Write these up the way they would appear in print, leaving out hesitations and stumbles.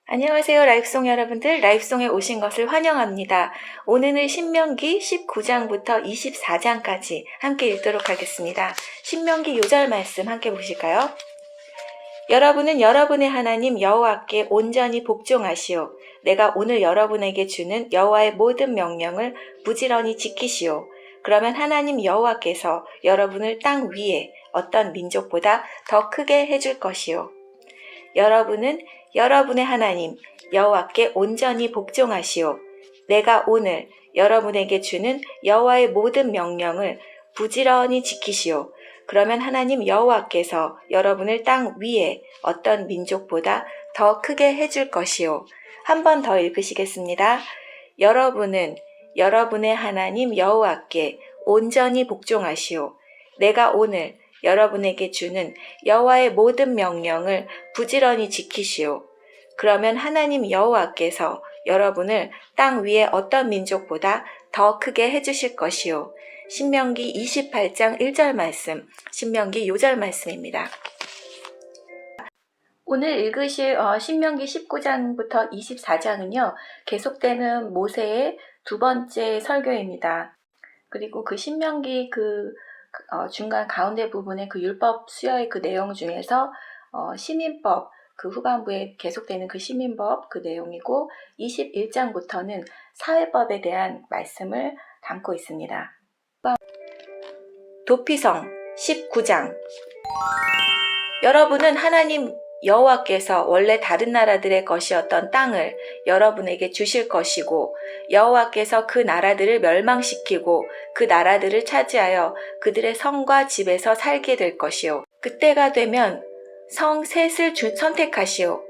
안녕하세요, 라이프송 여러분들. 라이프송에 오신 것을 환영합니다. 오늘은 신명기 19장부터 24장까지 함께 읽도록 하겠습니다. 신명기 요절 말씀 함께 보실까요? 여러분은 여러분의 하나님 여호와께 온전히 복종하시오. 내가 오늘 여러분에게 주는 여호와의 모든 명령을 부지런히 지키시오. 그러면 하나님 여호와께서 여러분을 땅 위에 어떤 민족보다 더 크게 해줄 것이오. 여러분은 여러분의 하나님 여호와께 온전히 복종하시오. 내가 오늘 여러분에게 주는 여호와의 모든 명령을 부지런히 지키시오. 그러면 하나님 여호와께서 여러분을 땅 위에 어떤 민족보다 더 크게 해줄 것이오. 한 번 더 읽으시겠습니다. 여러분은 여러분의 하나님 여호와께 온전히 복종하시오. 내가 오늘 여러분에게 주는 여호와의 모든 명령을 부지런히 지키시오. 그러면 하나님 여호와께서 여러분을 땅 위에 어떤 민족보다 더 크게 해주실 것이오. 신명기 28장 1절 말씀, 신명기 요절 말씀입니다. 오늘 읽으실 신명기 19장부터 24장은요. 계속되는 모세의 두 번째 설교입니다. 그리고 그 신명기 중간 가운데 부분의 그 율법 수여의 그 내용 중에서 시민법, 그 후반부에 계속되는 그 시민법 그 내용이고 21장부터는 사회법에 대한 말씀을 담고 있습니다. 도피성 19장. 여러분은 하나님 여호와께서 원래 다른 나라들의 것이었던 땅을 여러분에게 주실 것이고 여호와께서 그 나라들을 멸망시키고 그 나라들을 차지하여 그들의 성과 집에서 살게 될 것이요. 그때가 되면 성 셋을 선택하시오.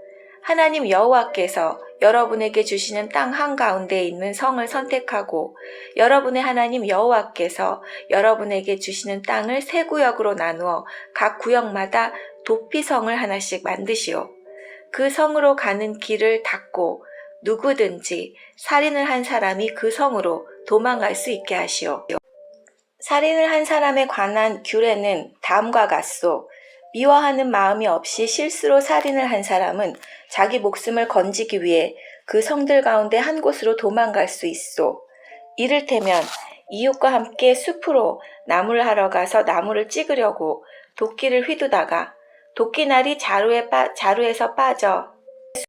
하나님 여호와께서 여러분에게 주시는 땅 한가운데 있는 성을 선택하고 여러분의 하나님 여호와께서 여러분에게 주시는 땅을 세 구역으로 나누어 각 구역마다 도피성을 하나씩 만드시오. 그 성으로 가는 길을 닫고 누구든지 살인을 한 사람이 그 성으로 도망갈 수 있게 하시오. 살인을 한 사람에 관한 규례는 다음과 같소. 미워하는 마음이 없이 실수로 살인을 한 사람은 자기 목숨을 건지기 위해 그 성들 가운데 한 곳으로 도망갈 수 있소. 이를테면 이웃과 함께 숲으로 나무를 하러 가서 나무를 찍으려고 도끼를 휘두다가 도끼날이 자루에서 빠져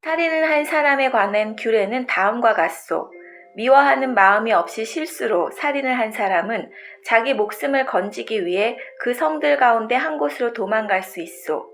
살인을 한 사람에 관한 규례는 다음과 같소. 미워하는 마음이 없이 실수로 살인을 한 사람은 자기 목숨을 건지기 위해 그 성들 가운데 한 곳으로 도망갈 수 있소.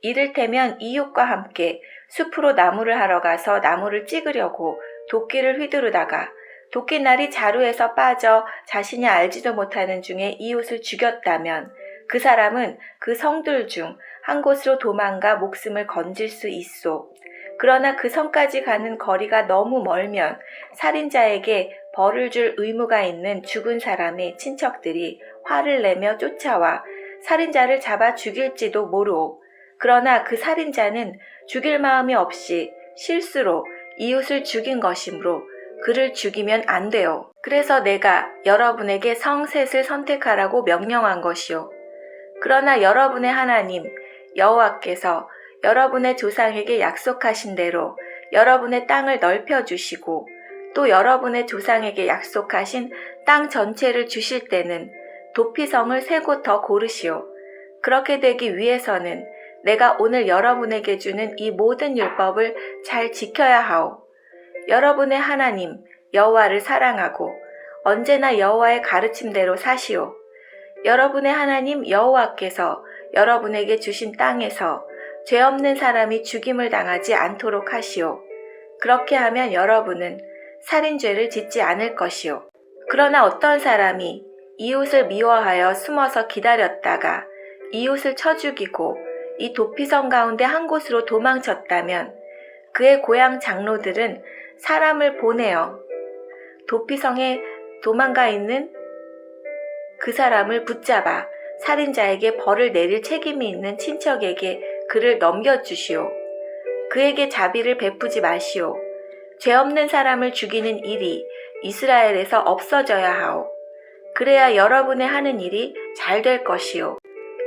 이를테면 이웃과 함께 숲으로 나무를 하러 가서 나무를 찍으려고 도끼를 휘두르다가 도끼날이 자루에서 빠져 자신이 알지도 못하는 중에 이웃을 죽였다면 그 사람은 그 성들 중 한 곳으로 도망가 목숨을 건질 수 있소. 그러나 그 성까지 가는 거리가 너무 멀면 살인자에게 벌을 줄 의무가 있는 죽은 사람의 친척들이 화를 내며 쫓아와 살인자를 잡아 죽일지도 모르오. 그러나 그 살인자는 죽일 마음이 없이 실수로 이웃을 죽인 것이므로 그를 죽이면 안 돼요. 그래서 내가 여러분에게 성셋을 선택하라고 명령한 것이요. 그러나 여러분의 하나님 여호와께서 여러분의 조상에게 약속하신 대로 여러분의 땅을 넓혀주시고 또 여러분의 조상에게 약속하신 땅 전체를 주실 때는 도피성을 세 곳 더 고르시오. 그렇게 되기 위해서는 내가 오늘 여러분에게 주는 이 모든 율법을 잘 지켜야 하오. 여러분의 하나님 여호와를 사랑하고 언제나 여호와의 가르침대로 사시오. 여러분의 하나님 여호와께서 여러분에게 주신 땅에서 죄 없는 사람이 죽임을 당하지 않도록 하시오. 그렇게 하면 여러분은 살인죄를 짓지 않을 것이오. 그러나 어떤 사람이 이웃을 미워하여 숨어서 기다렸다가 이웃을 쳐 죽이고 이 도피성 가운데 한 곳으로 도망쳤다면 그의 고향 장로들은 사람을 보내어 도피성에 도망가 있는 그 사람을 붙잡아 살인자에게 벌을 내릴 책임이 있는 친척에게 그를 넘겨주시오. 그에게 자비를 베푸지 마시오. 죄 없는 사람을 죽이는 일이 이스라엘에서 없어져야 하오. 그래야 여러분의 하는 일이 잘 될 것이요.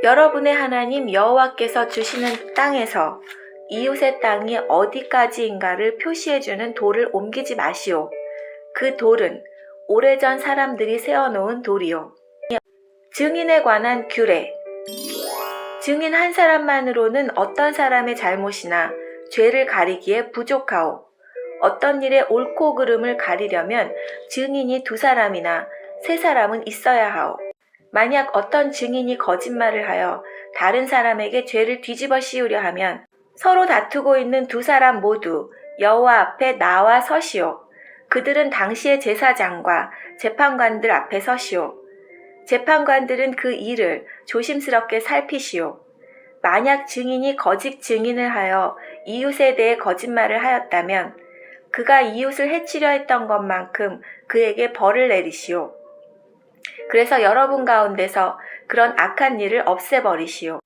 여러분의 하나님 여호와께서 주시는 땅에서 이웃의 땅이 어디까지인가를 표시해주는 돌을 옮기지 마시오. 그 돌은 오래전 사람들이 세워놓은 돌이요. 증인에 관한 규례. 증인 한 사람만으로는 어떤 사람의 잘못이나 죄를 가리기에 부족하오. 어떤 일의 옳고 그름을 가리려면 증인이 2사람이나 3사람은 있어야 하오. 만약 어떤 증인이 거짓말을 하여 다른 사람에게 죄를 뒤집어 씌우려 하면 서로 다투고 있는 2사람 모두 여호와 앞에 나와 서시오. 그들은 당시의 제사장과 재판관들 앞에 서시오. 재판관들은 그 일을 조심스럽게 살피시오. 만약 증인이 거짓 증인을 하여 이웃에 대해 거짓말을 하였다면 그가 이웃을 해치려 했던 것만큼 그에게 벌을 내리시오. 그래서 여러분 가운데서 그런 악한 일을 없애버리시오.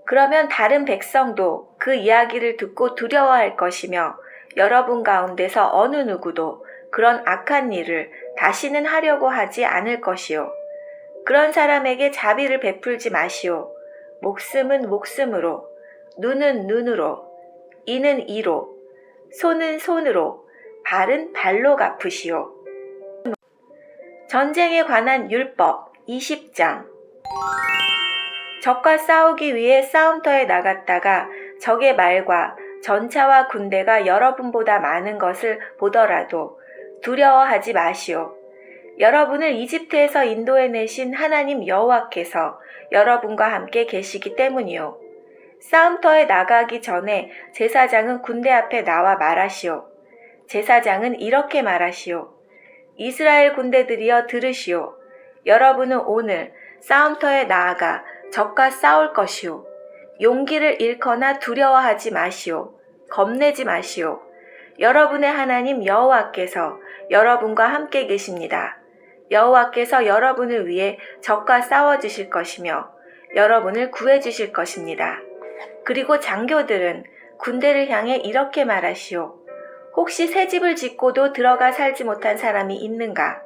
그러면 다른 백성도 그 이야기를 듣고 두려워할 것이며 여러분 가운데서 어느 누구도 그런 악한 일을 다시는 하려고 하지 않을 것이요. 그런 사람에게 자비를 베풀지 마시오. 목숨은 목숨으로, 눈은 눈으로, 이는 이로, 손은 손으로, 발은 발로 갚으시오. 전쟁에 관한 율법 20장. 적과 싸우기 위해 싸움터에 나갔다가 적의 말과 전차와 군대가 여러분보다 많은 것을 보더라도 두려워하지 마시오. 여러분을 이집트에서 인도해내신 하나님 여호와께서 여러분과 함께 계시기 때문이요. 싸움터에 나가기 전에 제사장은 군대 앞에 나와 말하시오. 제사장은 이렇게 말하시오. 이스라엘 군대들이여 들으시오. 여러분은 오늘 싸움터에 나아가 적과 싸울 것이오. 용기를 잃거나 두려워하지 마시오. 겁내지 마시오. 여러분의 하나님 여호와께서 여러분과 함께 계십니다. 여호와께서 여러분을 위해 적과 싸워주실 것이며 여러분을 구해주실 것입니다. 그리고 장교들은 군대를 향해 이렇게 말하시오. 혹시 새 집을 짓고도 들어가 살지 못한 사람이 있는가?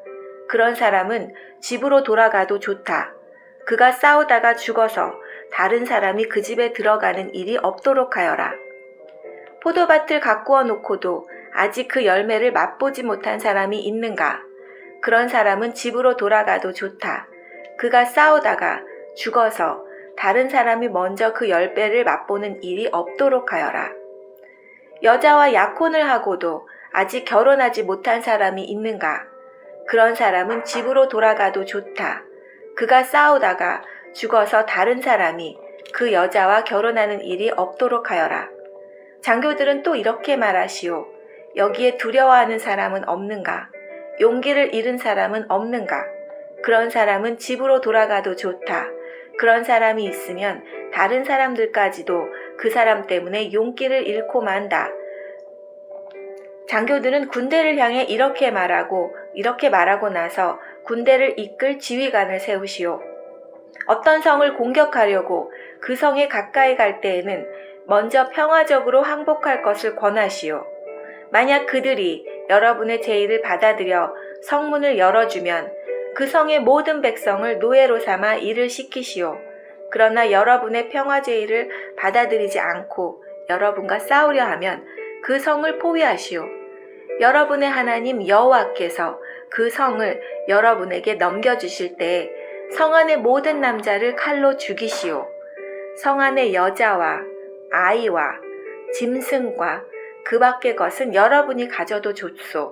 그런 사람은 집으로 돌아가도 좋다. 그가 싸우다가 죽어서 다른 사람이 그 집에 들어가는 일이 없도록 하여라. 포도밭을 가꾸어 놓고도 아직 그 열매를 맛보지 못한 사람이 있는가? 그런 사람은 집으로 돌아가도 좋다. 그가 싸우다가 죽어서 다른 사람이 먼저 그 열매를 맛보는 일이 없도록 하여라. 여자와 약혼을 하고도 아직 결혼하지 못한 사람이 있는가? 그런 사람은 집으로 돌아가도 좋다. 그가 싸우다가 죽어서 다른 사람이 그 여자와 결혼하는 일이 없도록 하여라. 장교들은 또 이렇게 말하시오. 여기에 두려워하는 사람은 없는가? 용기를 잃은 사람은 없는가? 그런 사람은 집으로 돌아가도 좋다. 그런 사람이 있으면 다른 사람들까지도 그 사람 때문에 용기를 잃고 만다. 장교들은 군대를 향해 이렇게 말하고 나서 군대를 이끌 지휘관을 세우시오. 어떤 성을 공격하려고 그 성에 가까이 갈 때에는 먼저 평화적으로 항복할 것을 권하시오. 만약 그들이 여러분의 제의를 받아들여 성문을 열어주면 그 성의 모든 백성을 노예로 삼아 일을 시키시오. 그러나 여러분의 평화 제의를 받아들이지 않고 여러분과 싸우려 하면 그 성을 포위하시오. 여러분의 하나님 여호와께서 그 성을 여러분에게 넘겨주실 때 성 안의 모든 남자를 칼로 죽이시오. 성 안의 여자와 아이와 짐승과 그 밖의 것은 여러분이 가져도 좋소.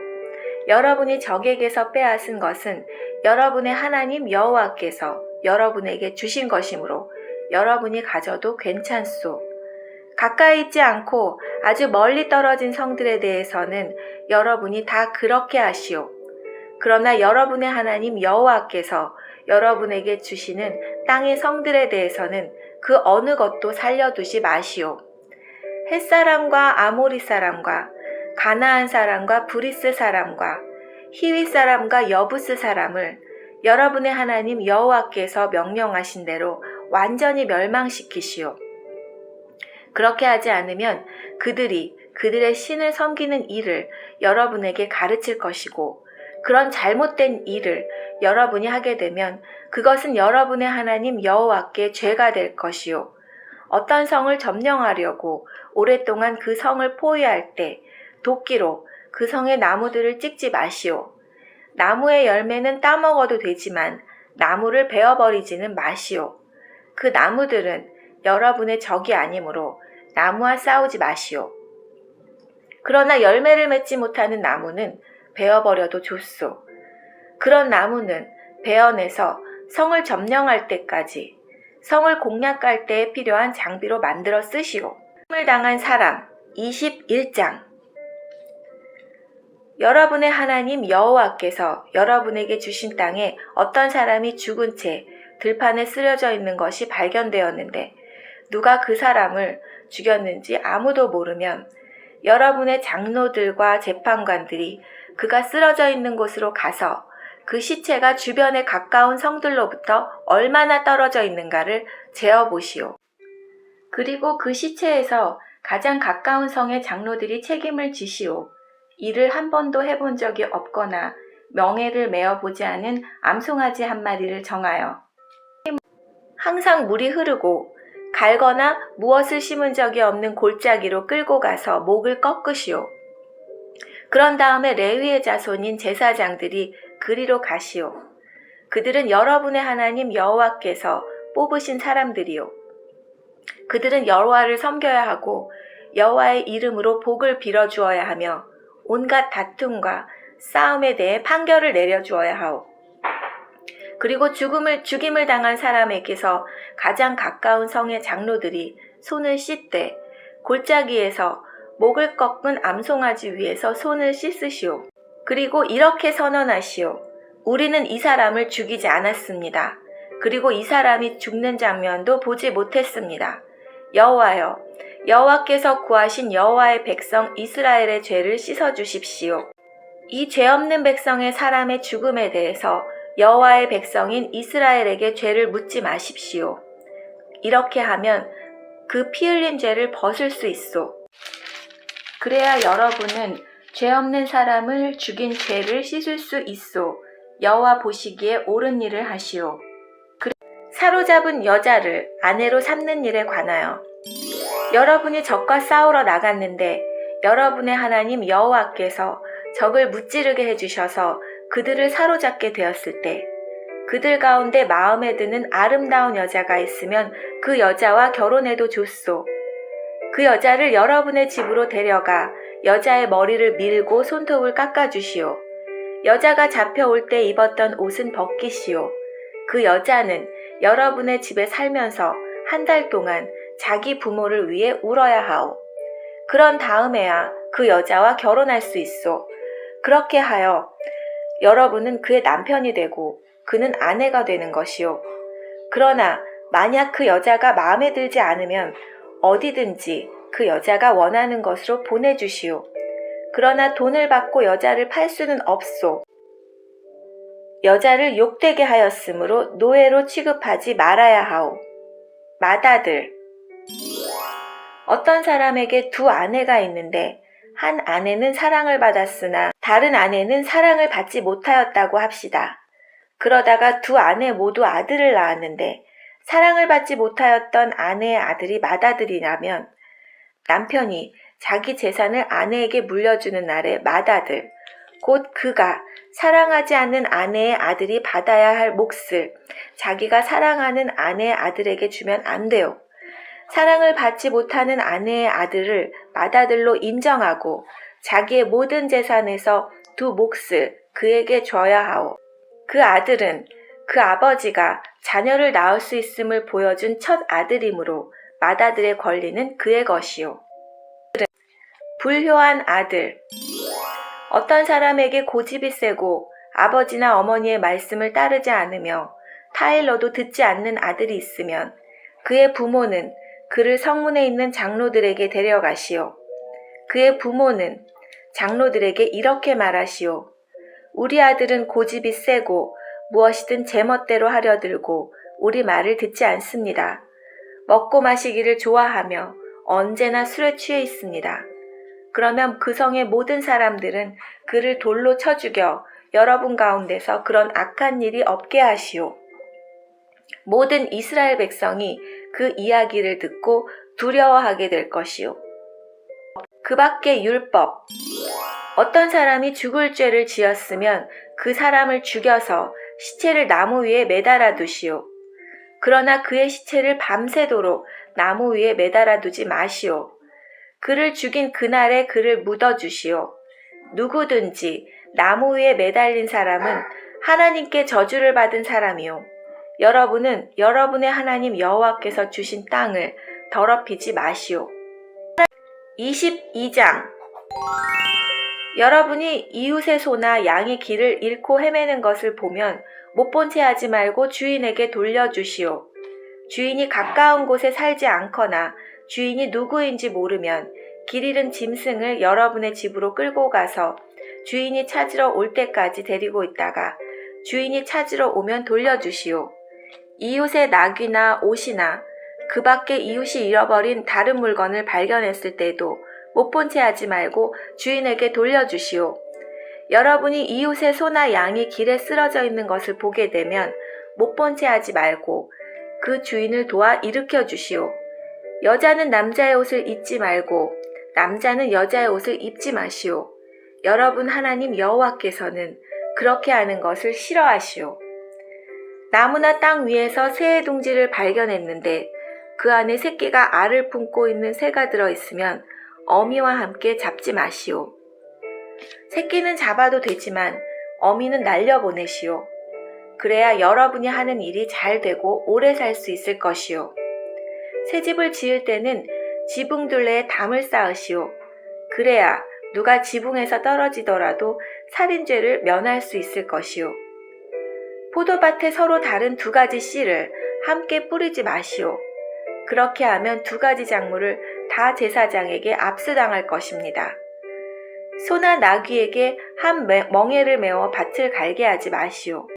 여러분이 적에게서 빼앗은 것은 여러분의 하나님 여호와께서 여러분에게 주신 것이므로 여러분이 가져도 괜찮소. 가까이 있지 않고 아주 멀리 떨어진 성들에 대해서는 여러분이 다 그렇게 하시오. 그러나 여러분의 하나님 여호와께서 여러분에게 주시는 땅의 성들에 대해서는 그 어느 것도 살려두지 마시오. 햇사람과 아모리 사람과 가나안 사람과 브리스 사람과 히위 사람과 여부스 사람을 여러분의 하나님 여호와께서 명령하신 대로 완전히 멸망시키시오. 그렇게 하지 않으면 그들이 그들의 신을 섬기는 일을 여러분에게 가르칠 것이고 그런 잘못된 일을 여러분이 하게 되면 그것은 여러분의 하나님 여호와께 죄가 될 것이요. 어떤 성을 점령하려고 오랫동안 그 성을 포위할 때 도끼로 그 성의 나무들을 찍지 마시오. 나무의 열매는 따먹어도 되지만 나무를 베어버리지는 마시오. 그 나무들은 여러분의 적이 아니므로 나무와 싸우지 마시오. 그러나 열매를 맺지 못하는 나무는 베어버려도 좋소. 그런 나무는 베어내서 성을 점령할 때까지, 성을 공략할 때에 필요한 장비로 만들어 쓰시오. 죽음을 당한 사람 21장. 여러분의 하나님 여호와께서 여러분에게 주신 땅에 어떤 사람이 죽은 채 들판에 쓰러져 있는 것이 발견되었는데 누가 그 사람을 죽였는지 아무도 모르면 여러분의 장로들과 재판관들이 그가 쓰러져 있는 곳으로 가서 그 시체가 주변에 가까운 성들로부터 얼마나 떨어져 있는가를 재어보시오. 그리고 그 시체에서 가장 가까운 성의 장로들이 책임을 지시오. 일을 한 번도 해본 적이 없거나 명예를 메어보지 않은 암송아지 한 마리를 정하여 항상 물이 흐르고 갈거나 무엇을 심은 적이 없는 골짜기로 끌고 가서 목을 꺾으시오. 그런 다음에 레위의 자손인 제사장들이 그리로 가시오. 그들은 여러분의 하나님 여호와께서 뽑으신 사람들이요. 그들은 여호와를 섬겨야 하고 여호와의 이름으로 복을 빌어주어야 하며 온갖 다툼과 싸움에 대해 판결을 내려주어야 하오. 그리고 죽임을 당한 사람에게서 가장 가까운 성의 장로들이 손을 씻되 골짜기에서 목을 꺾은 암송아지 위에서 손을 씻으시오. 그리고 이렇게 선언하시오. 우리는 이 사람을 죽이지 않았습니다. 그리고 이 사람이 죽는 장면도 보지 못했습니다. 여호와여, 여호와께서 구하신 여호와의 백성 이스라엘의 죄를 씻어주십시오. 이 죄 없는 백성의 사람의 죽음에 대해서 여호와의 백성인 이스라엘에게 죄를 묻지 마십시오. 이렇게 하면 그 피 흘린 죄를 벗을 수 있소. 그래야 여러분은 죄 없는 사람을 죽인 죄를 씻을 수 있소. 여호와 보시기에 옳은 일을 하시오. 사로잡은 여자를 아내로 삼는 일에 관하여 여러분이 적과 싸우러 나갔는데 여러분의 하나님 여호와께서 적을 무찌르게 해주셔서 그들을 사로잡게 되었을 때 그들 가운데 마음에 드는 아름다운 여자가 있으면 그 여자와 결혼해도 좋소. 그 여자를 여러분의 집으로 데려가 여자의 머리를 밀고 손톱을 깎아주시오. 여자가 잡혀올 때 입었던 옷은 벗기시오. 그 여자는 여러분의 집에 살면서 한 달 동안 자기 부모를 위해 울어야 하오. 그런 다음에야 그 여자와 결혼할 수 있소. 그렇게 하여 여러분은 그의 남편이 되고 그는 아내가 되는 것이요. 그러나 만약 그 여자가 마음에 들지 않으면 어디든지 그 여자가 원하는 것으로 보내주시오. 그러나 돈을 받고 여자를 팔 수는 없소. 여자를 욕되게 하였으므로 노예로 취급하지 말아야 하오. 맏아들. 어떤 사람에게 두 아내가 있는데 한 아내는 사랑을 받았으나 다른 아내는 사랑을 받지 못하였다고 합시다. 그러다가 두 아내 모두 아들을 낳았는데 사랑을 받지 못하였던 아내의 아들이 맏아들이라면 남편이 자기 재산을 아내에게 물려주는 날에 맏아들, 곧 그가 사랑하지 않는 아내의 아들이 받아야 할 몫을 자기가 사랑하는 아내의 아들에게 주면 안 돼요. 사랑을 받지 못하는 아내의 아들을 맏아들로 인정하고 자기의 모든 재산에서 두 몫을 그에게 줘야 하오. 그 아들은 그 아버지가 자녀를 낳을 수 있음을 보여준 첫 아들이므로 맏아들의 권리는 그의 것이요. 불효한 아들. 어떤 사람에게 고집이 세고 아버지나 어머니의 말씀을 따르지 않으며 타일러도 듣지 않는 아들이 있으면 그의 부모는 그를 성문에 있는 장로들에게 데려가시오. 그의 부모는 장로들에게 이렇게 말하시오. 우리 아들은 고집이 세고 무엇이든 제멋대로 하려 들고 우리 말을 듣지 않습니다. 먹고 마시기를 좋아하며 언제나 술에 취해 있습니다. 그러면 그 성의 모든 사람들은 그를 돌로 쳐 죽여 여러분 가운데서 그런 악한 일이 없게 하시오. 모든 이스라엘 백성이 그 이야기를 듣고 두려워하게 될 것이오. 그 밖에 율법. 어떤 사람이 죽을 죄를 지었으면 그 사람을 죽여서 시체를 나무 위에 매달아 두시오. 그러나 그의 시체를 밤새도록 나무 위에 매달아 두지 마시오. 그를 죽인 그날에 그를 묻어주시오. 누구든지 나무 위에 매달린 사람은 하나님께 저주를 받은 사람이요. 여러분은 여러분의 하나님 여호와께서 주신 땅을 더럽히지 마시오. 22장. 여러분이 이웃의 소나 양의 길을 잃고 헤매는 것을 보면 못 본 채 하지 말고 주인에게 돌려주시오. 주인이 가까운 곳에 살지 않거나 주인이 누구인지 모르면 길 잃은 짐승을 여러분의 집으로 끌고 가서 주인이 찾으러 올 때까지 데리고 있다가 주인이 찾으러 오면 돌려주시오. 이웃의 낙이나 옷이나 그 밖에 이웃이 잃어버린 다른 물건을 발견했을 때도 못 본 채 하지 말고 주인에게 돌려주시오. 여러분이 이웃의 소나 양이 길에 쓰러져 있는 것을 보게 되면 못 본 채 하지 말고 그 주인을 도와 일으켜 주시오. 여자는 남자의 옷을 입지 말고 남자는 여자의 옷을 입지 마시오. 여러분 하나님 여호와께서는 그렇게 하는 것을 싫어하시오. 나무나 땅 위에서 새의 둥지를 발견했는데 그 안에 새끼가 알을 품고 있는 새가 들어있으면 어미와 함께 잡지 마시오. 새끼는 잡아도 되지만 어미는 날려보내시오. 그래야 여러분이 하는 일이 잘 되고 오래 살 수 있을 것이오. 새 집을 지을 때는 지붕 둘레에 담을 쌓으시오. 그래야 누가 지붕에서 떨어지더라도 살인죄를 면할 수 있을 것이오. 포도밭에 서로 다른 두 가지 씨를 함께 뿌리지 마시오. 그렇게 하면 두 가지 작물을 다 제사장에게 압수당할 것입니다. 소나 나귀에게 한 멍에를 메워 밭을 갈게 하지 마시오.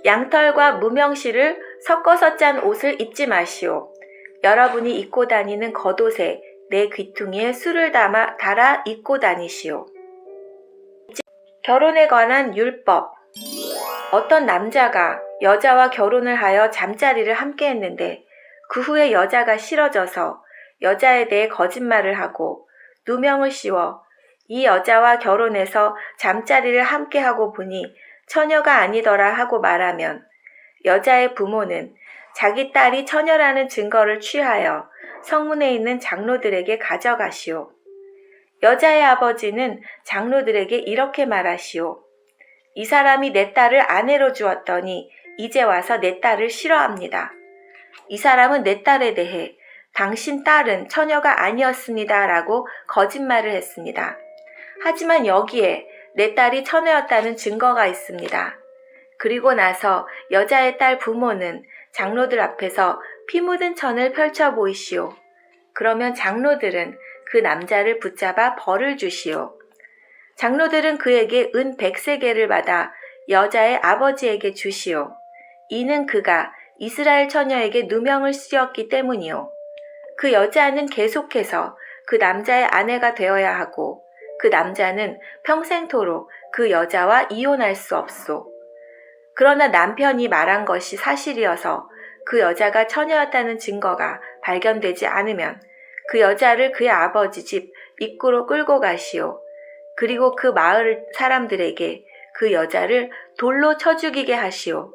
양털과 무명실을 섞어서 짠 옷을 입지 마시오. 여러분이 입고 다니는 겉옷에 내 귀퉁이에 술을 달아 입고 다니시오. 결혼에 관한 율법. 어떤 남자가 여자와 결혼을 하여 잠자리를 함께 했는데 그 후에 여자가 싫어져서 여자에 대해 거짓말을 하고 누명을 씌워 이 여자와 결혼해서 잠자리를 함께 하고 보니 처녀가 아니더라 하고 말하면 여자의 부모는 자기 딸이 처녀라는 증거를 취하여 성문에 있는 장로들에게 가져가시오. 여자의 아버지는 장로들에게 이렇게 말하시오. 이 사람이 내 딸을 아내로 주었더니 이제 와서 내 딸을 싫어합니다. 이 사람은 내 딸에 대해 당신 딸은 처녀가 아니었습니다 라고 거짓말을 했습니다. 하지만 여기에 내 딸이 처녀였다는 증거가 있습니다. 그리고 나서 여자의 딸 부모는 장로들 앞에서 피 묻은 천을 펼쳐 보이시오. 그러면 장로들은 그 남자를 붙잡아 벌을 주시오. 장로들은 그에게 은 100세겔을 받아 여자의 아버지에게 주시오. 이는 그가 이스라엘 처녀에게 누명을 씌웠기 때문이요. 그 여자는 계속해서 그 남자의 아내가 되어야 하고 그 남자는 평생토록 그 여자와 이혼할 수 없소. 그러나 남편이 말한 것이 사실이어서 그 여자가 처녀였다는 증거가 발견되지 않으면 그 여자를 그의 아버지 집 입구로 끌고 가시오. 그리고 그 마을 사람들에게 그 여자를 돌로 쳐 죽이게 하시오.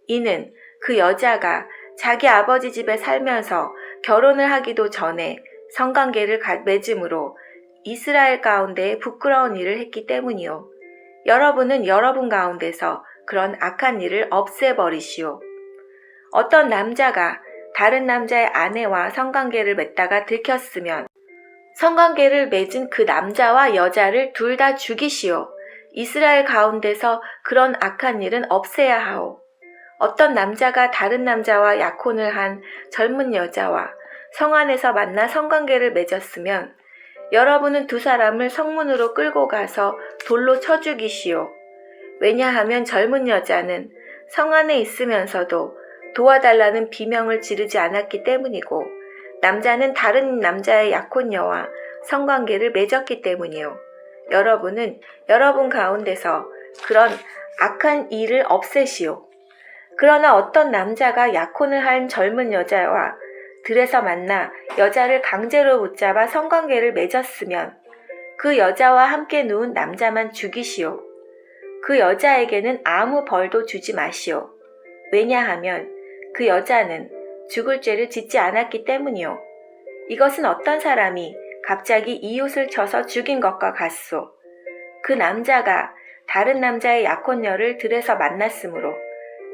이는 그 여자가 자기 아버지 집에 살면서 결혼을 하기도 전에 성관계를 맺음으로 이스라엘 가운데 부끄러운 일을 했기 때문이요. 여러분은 여러분 가운데서 그런 악한 일을 없애버리시오. 어떤 남자가 다른 남자의 아내와 성관계를 맺다가 들켰으면 성관계를 맺은 그 남자와 여자를 둘 다 죽이시오. 이스라엘 가운데서 그런 악한 일은 없애야 하오. 어떤 남자가 다른 남자와 약혼을 한 젊은 여자와 성 안에서 만나 성관계를 맺었으면 여러분은 두 사람을 성문으로 끌고 가서 돌로 쳐 죽이시오. 왜냐하면 젊은 여자는 성 안에 있으면서도 도와달라는 비명을 지르지 않았기 때문이고 남자는 다른 남자의 약혼녀와 성관계를 맺었기 때문이요. 여러분은 여러분 가운데서 그런 악한 일을 없애시오. 그러나 어떤 남자가 약혼을 한 젊은 여자와 들에서 만나 여자를 강제로 붙잡아 성관계를 맺었으면 그 여자와 함께 누운 남자만 죽이시오. 그 여자에게는 아무 벌도 주지 마시오. 왜냐하면 그 여자는 죽을 죄를 짓지 않았기 때문이오. 이것은 어떤 사람이 갑자기 이웃을 쳐서 죽인 것과 같소. 그 남자가 다른 남자의 약혼녀를 들에서 만났으므로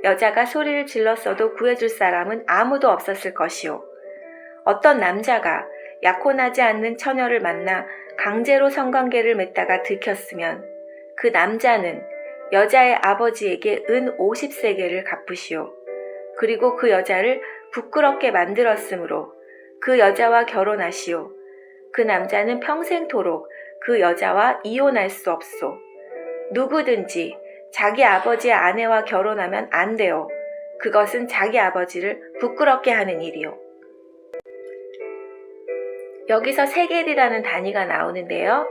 여자가 소리를 질렀어도 구해줄 사람은 아무도 없었을 것이오. 어떤 남자가 약혼하지 않는 처녀를 만나 강제로 성관계를 맺다가 들켰으면 그 남자는 여자의 아버지에게 은 50세겔을 갚으시오. 그리고 그 여자를 부끄럽게 만들었으므로 그 여자와 결혼하시오. 그 남자는 평생토록 그 여자와 이혼할 수 없소. 누구든지 자기 아버지의 아내와 결혼하면 안 돼요. 그것은 자기 아버지를 부끄럽게 하는 일이요. 여기서 세겔이라는 단위가 나오는데요.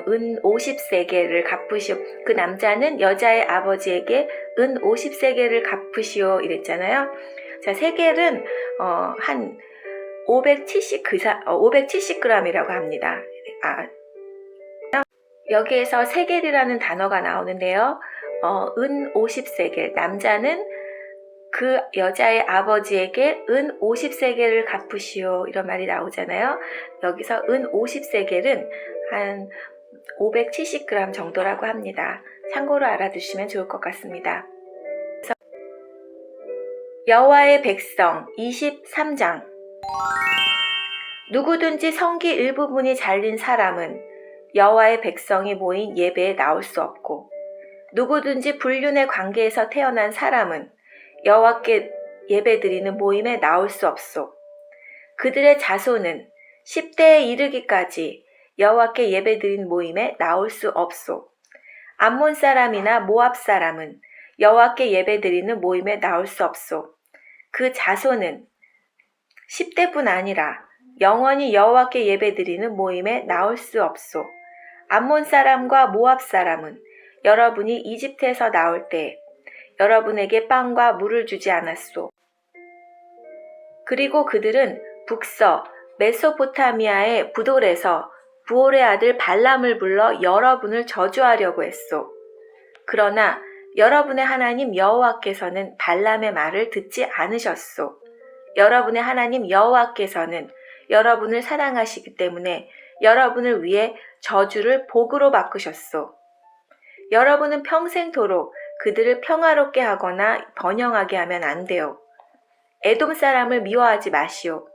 은 50세겔을 갚으시오. 그 남자는 여자의 아버지에게 은 50세겔을 갚으시오 이랬잖아요. 자, 세겔은 한 570g이라고 합니다. 여기에서 세겔이라는 단어가 나오는데요. 은 50세겔, 남자는 그 여자의 아버지에게 은 50세겔을 갚으시오 이런 말이 나오잖아요. 여기서 은 50세겔은 한 570g 정도라고 합니다. 참고로 알아두시면 좋을 것 같습니다. 여호와의 백성 23장. 누구든지 성기 일부분이 잘린 사람은 여호와의 백성이 모인 예배에 나올 수 없고, 누구든지 불륜의 관계에서 태어난 사람은 여호와께 예배드리는 모임에 나올 수 없소. 그들의 자손은 10대에 이르기까지 여호와께 예배드린 모임에 나올 수 없소. 암몬 사람이나 모압 사람은 여호와께 예배드리는 모임에 나올 수 없소. 그 자손은 10대뿐 아니라 영원히 여호와께 예배드리는 모임에 나올 수 없소. 암몬 사람과 모압 사람은 여러분이 이집트에서 나올 때 여러분에게 빵과 물을 주지 않았소. 그리고 그들은 북서 메소포타미아의 부돌에서 부올의 아들 발람을 불러 여러분을 저주하려고 했소. 그러나 여러분의 하나님 여호와께서는 발람의 말을 듣지 않으셨소. 여러분의 하나님 여호와께서는 여러분을 사랑하시기 때문에 여러분을 위해 저주를 복으로 바꾸셨소. 여러분은 평생토록 그들을 평화롭게 하거나 번영하게 하면 안 돼요. 에돔 사람을 미워하지 마시오.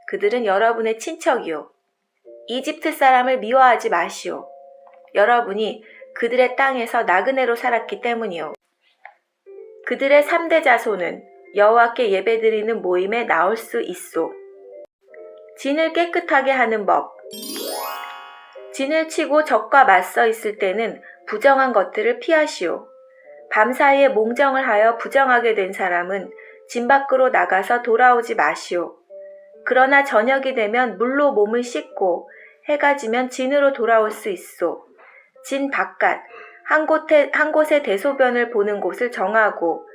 그들은 여러분의 친척이요. 이집트 사람을 미워하지 마시오. 여러분이 그들의 땅에서 나그네로 살았기 때문이요. 그들의 3대 자손은 여호와께 예배드리는 모임에 나올 수 있소. 진을 깨끗하게 하는 법. 진을 치고 적과 맞서 있을 때는 부정한 것들을 피하시오. 밤사이에 몽정을 하여 부정하게 된 사람은 진 밖으로 나가서 돌아오지 마시오. 그러나 저녁이 되면 물로 몸을 씻고 해가 지면 진으로 돌아올 수 있소. 진 바깥, 한 곳에 대소변을 보는 곳을 정하고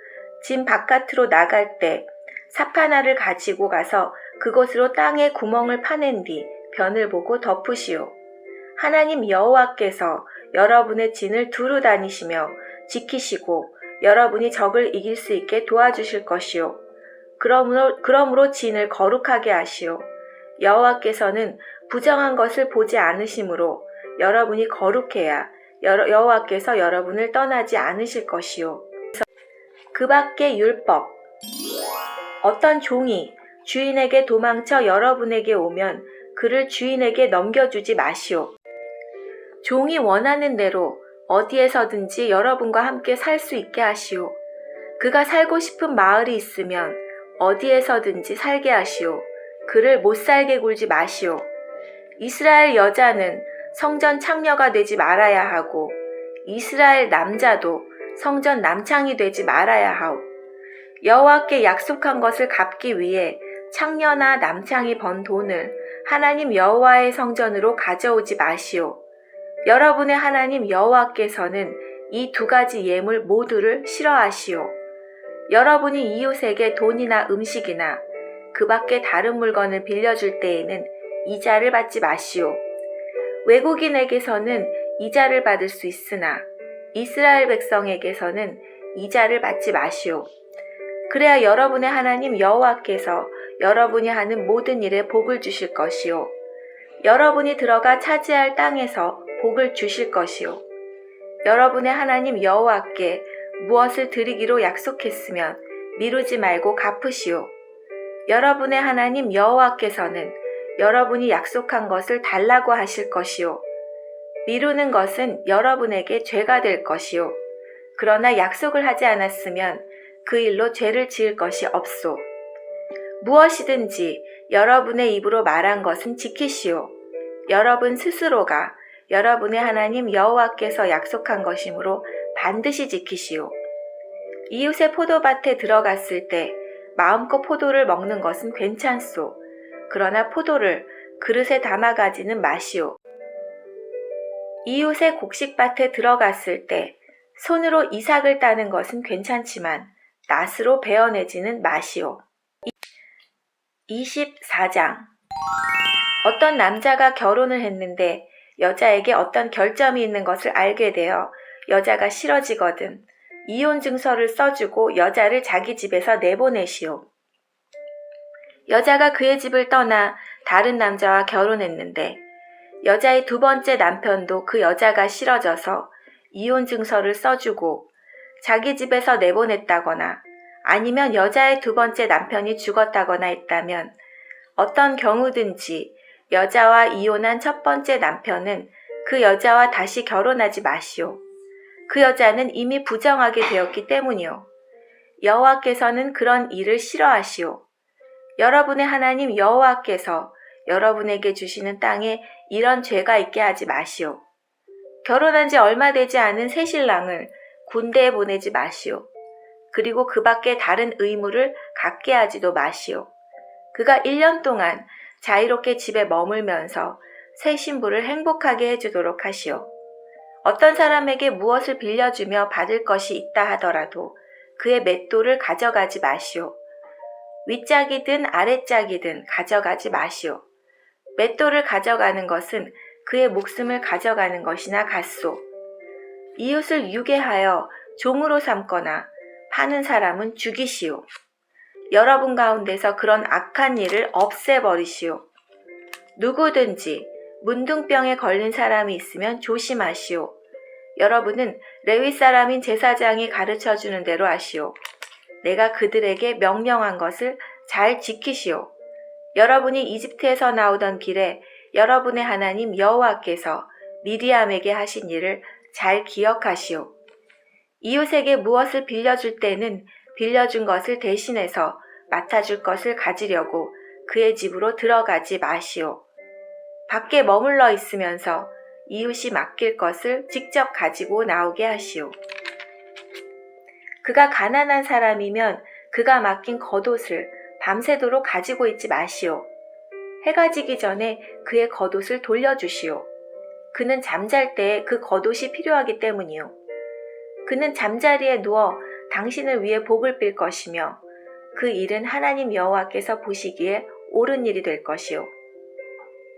진 바깥으로 나갈 때 삽하나를 가지고 가서 그곳으로 땅에 구멍을 파낸 뒤 변을 보고 덮으시오. 하나님 여호와께서 여러분의 진을 두루 다니시며 지키시고 여러분이 적을 이길 수 있게 도와주실 것이요. 그러므로 진을 거룩하게 하시오. 여호와께서는 부정한 것을 보지 않으시므로 여러분이 거룩해야 여호와께서 여러분을 떠나지 않으실 것이요. 그 밖에 율법. 어떤 종이 주인에게 도망쳐 여러분에게 오면 그를 주인에게 넘겨주지 마시오. 종이 원하는 대로 어디에서든지 여러분과 함께 살 수 있게 하시오. 그가 살고 싶은 마을이 있으면 어디에서든지 살게 하시오. 그를 못 살게 굴지 마시오. 이스라엘 여자는 성전 창녀가 되지 말아야 하고 이스라엘 남자도 성전 남창이 되지 말아야 하오. 여호와께 약속한 것을 갚기 위해 창녀나 남창이 번 돈을 하나님 여호와의 성전으로 가져오지 마시오. 여러분의 하나님 여호와께서는 이 두 가지 예물 모두를 싫어하시오. 여러분이 이웃에게 돈이나 음식이나 그 밖에 다른 물건을 빌려줄 때에는 이자를 받지 마시오. 외국인에게서는 이자를 받을 수 있으나 이스라엘 백성에게서는 이자를 받지 마시오. 그래야 여러분의 하나님 여호와께서 여러분이 하는 모든 일에 복을 주실 것이요. 여러분이 들어가 차지할 땅에서 복을 주실 것이요. 여러분의 하나님 여호와께 무엇을 드리기로 약속했으면 미루지 말고 갚으시오. 여러분의 하나님 여호와께서는 여러분이 약속한 것을 달라고 하실 것이요. 미루는 것은 여러분에게 죄가 될 것이요. 그러나 약속을 하지 않았으면 그 일로 죄를 지을 것이 없소. 무엇이든지 여러분의 입으로 말한 것은 지키시오. 여러분 스스로가 여러분의 하나님 여호와께서 약속한 것이므로 반드시 지키시오. 이웃의 포도밭에 들어갔을 때 마음껏 포도를 먹는 것은 괜찮소. 그러나 포도를 그릇에 담아 가지는 마시오. 이웃의 곡식밭에 들어갔을 때 손으로 이삭을 따는 것은 괜찮지만 낫으로 베어내지는 마시오. 24장. 어떤 남자가 결혼을 했는데 여자에게 어떤 결점이 있는 것을 알게 되어 여자가 싫어지거든 이혼 증서를 써주고 여자를 자기 집에서 내보내시오. 여자가 그의 집을 떠나 다른 남자와 결혼했는데 여자의 두 번째 남편도 그 여자가 싫어져서 이혼 증서를 써주고 자기 집에서 내보냈다거나 아니면 여자의 두 번째 남편이 죽었다거나 했다면 어떤 경우든지 여자와 이혼한 첫 번째 남편은 그 여자와 다시 결혼하지 마시오. 그 여자는 이미 부정하게 되었기 때문이요. 여호와께서는 그런 일을 싫어하시오. 여러분의 하나님 여호와께서 여러분에게 주시는 땅에 이런 죄가 있게 하지 마시오. 결혼한 지 얼마 되지 않은 새 신랑을 군대에 보내지 마시오. 그리고 그 밖에 다른 의무를 갖게 하지도 마시오. 그가 1년 동안 자유롭게 집에 머물면서 새 신부를 행복하게 해주도록 하시오. 어떤 사람에게 무엇을 빌려주며 받을 것이 있다 하더라도 그의 맷돌을 가져가지 마시오. 윗짝이든 아랫짝이든 가져가지 마시오. 맷돌을 가져가는 것은 그의 목숨을 가져가는 것이나 같소. 이웃을 유괴하여 종으로 삼거나 파는 사람은 죽이시오. 여러분 가운데서 그런 악한 일을 없애버리시오. 누구든지 문둥병에 걸린 사람이 있으면 조심하시오. 여러분은 레위 사람인 제사장이 가르쳐주는 대로 하시오. 내가 그들에게 명령한 것을 잘 지키시오. 여러분이 이집트에서 나오던 길에 여러분의 하나님 여호와께서 미리암에게 하신 일을 잘 기억하시오. 이웃에게 무엇을 빌려줄 때는 빌려준 것을 대신해서 맡아줄 것을 가지려고 그의 집으로 들어가지 마시오. 밖에 머물러 있으면서 이웃이 맡길 것을 직접 가지고 나오게 하시오. 그가 가난한 사람이면 그가 맡긴 겉옷을 밤새도록 가지고 있지 마시오. 해가 지기 전에 그의 겉옷을 돌려주시오. 그는 잠잘 때 그 겉옷이 필요하기 때문이요. 그는 잠자리에 누워 당신을 위해 복을 빌 것이며 그 일은 하나님 여호와께서 보시기에 옳은 일이 될 것이요.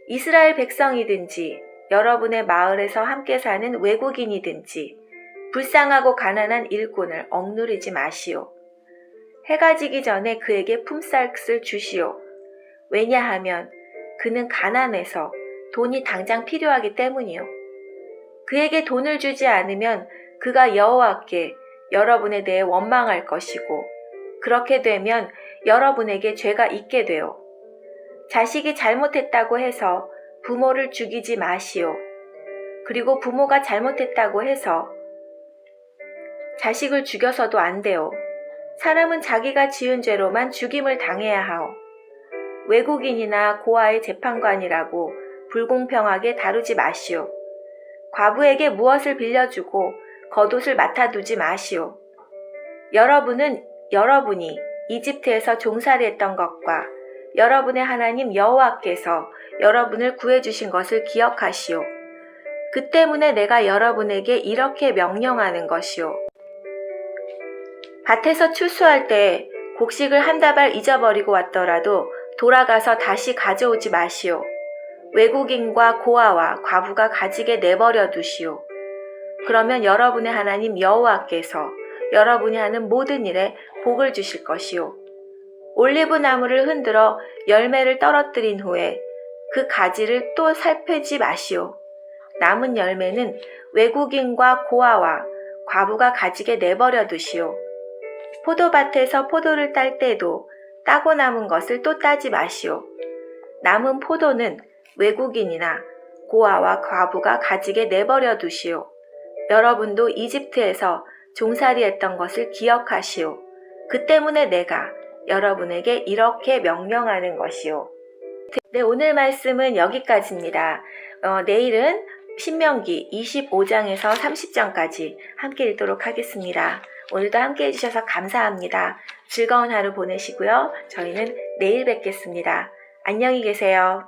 이스라엘 백성이든지 여러분의 마을에서 함께 사는 외국인이든지 불쌍하고 가난한 일꾼을 억누르지 마시오. 해가 지기 전에 그에게 품삯을 주시오. 왜냐하면 그는 가난해서 돈이 당장 필요하기 때문이요. 그에게 돈을 주지 않으면 그가 여호와께 여러분에 대해 원망할 것이고 그렇게 되면 여러분에게 죄가 있게 되어 자식이 잘못했다고 해서 부모를 죽이지 마시오. 그리고 부모가 잘못했다고 해서 자식을 죽여서도 안 돼요. 사람은 자기가 지은 죄로만 죽임을 당해야 하오. 외국인이나 고아의 재판관이라고 불공평하게 다루지 마시오. 과부에게 무엇을 빌려주고 겉옷을 맡아두지 마시오. 여러분이 이집트에서 종살이 했던 것과 여러분의 하나님 여호와께서 여러분을 구해주신 것을 기억하시오. 그 때문에 내가 여러분에게 이렇게 명령하는 것이요. 밭에서 추수할 때 곡식을 한 다발 잊어버리고 왔더라도 돌아가서 다시 가져오지 마시오. 외국인과 고아와 과부가 가지게 내버려 두시오. 그러면 여러분의 하나님 여호와께서 여러분이 하는 모든 일에 복을 주실 것이요. 올리브 나무를 흔들어 열매를 떨어뜨린 후에 그 가지를 또 살펴지 마시오. 남은 열매는 외국인과 고아와 과부가 가지게 내버려 두시오. 포도밭에서 포도를 딸 때도 따고 남은 것을 또 따지 마시오. 남은 포도는 외국인이나 고아와 과부가 가지게 내버려 두시오. 여러분도 이집트에서 종살이 했던 것을 기억하시오. 그 때문에 내가 여러분에게 이렇게 명령하는 것이오. 네, 오늘 말씀은 여기까지입니다. 내일은 신명기 25장에서 30장까지 함께 읽도록 하겠습니다. 오늘도 함께 해주셔서 감사합니다. 즐거운 하루 보내시고요. 저희는 내일 뵙겠습니다. 안녕히 계세요.